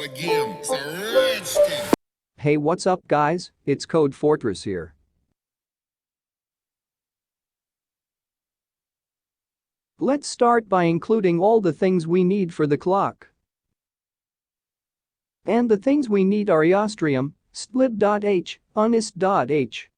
again. It's a redskin. Hey, what's up guys, it's Code Fortress here. Let's start by including all the things we need for the clock. And the things we need are iostrium, stlib.h, unist.h.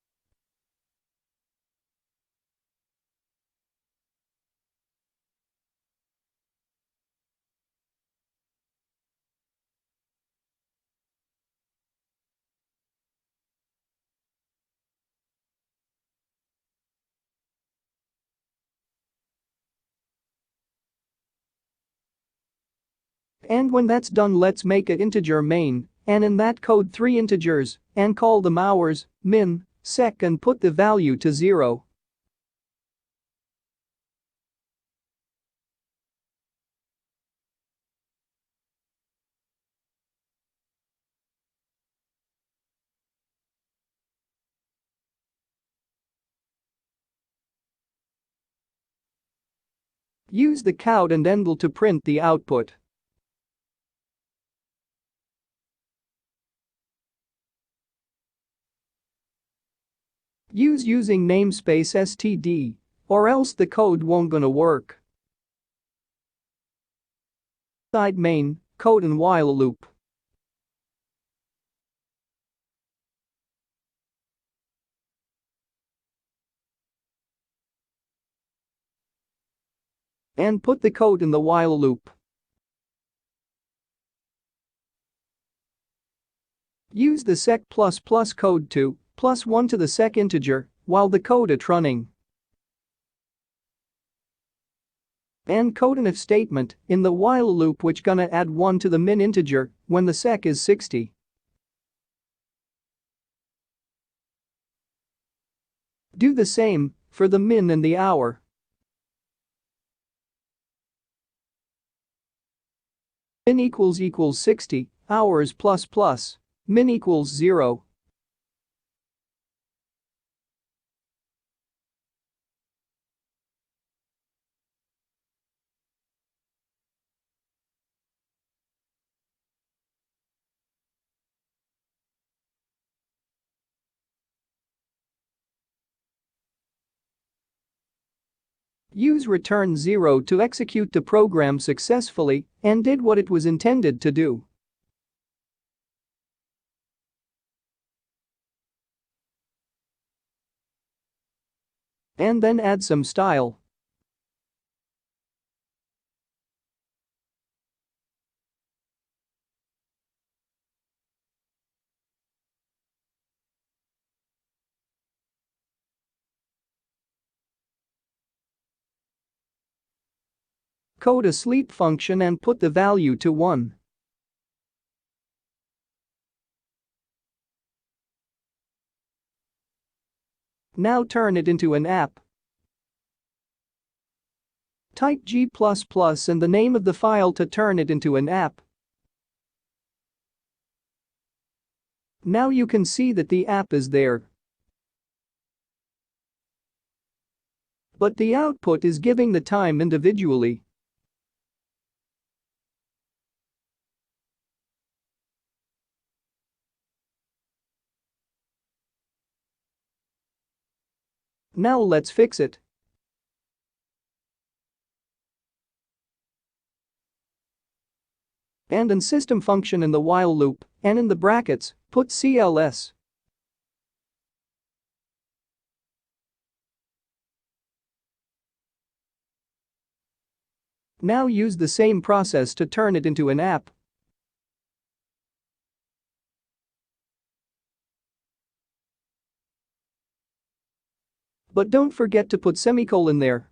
And when that's done, let's make an integer main, and in that code 3 integers, and call them hours, min, sec, and put the value to 0. Use the count and endl to print the output. Use using namespace std, or else the code won't gonna work. Side main, code and while loop. And put the code in the while loop. Use the sec++ code to +1 to the sec integer while the code is running. And code an if statement in the while loop which gonna add 1 to the min integer when the sec is 60. Do the same for the min and the hour. Min equals 60, hours plus, min equals 0. Use return 0 to execute the program successfully and did what it was intended to do. And then add some style. Code a sleep function and put the value to 1. Now turn it into an app. Type G++ and the name of the file to turn it into an app. Now you can see that the app is there. But the output is giving the time individually. Now let's fix it. And in system function in the while loop, and in the brackets, put CLS. Now use the same process to turn it into an app. But don't forget to put semicolon there.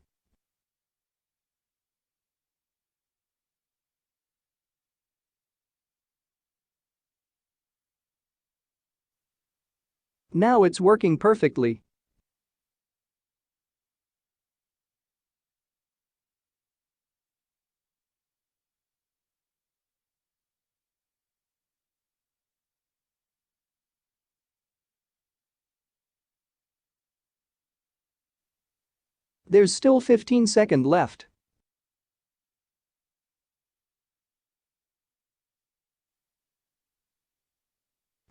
Now it's working perfectly. There's still 15 seconds left.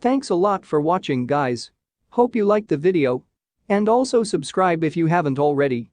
Thanks a lot for watching, guys. Hope you liked the video. And also subscribe if you haven't already.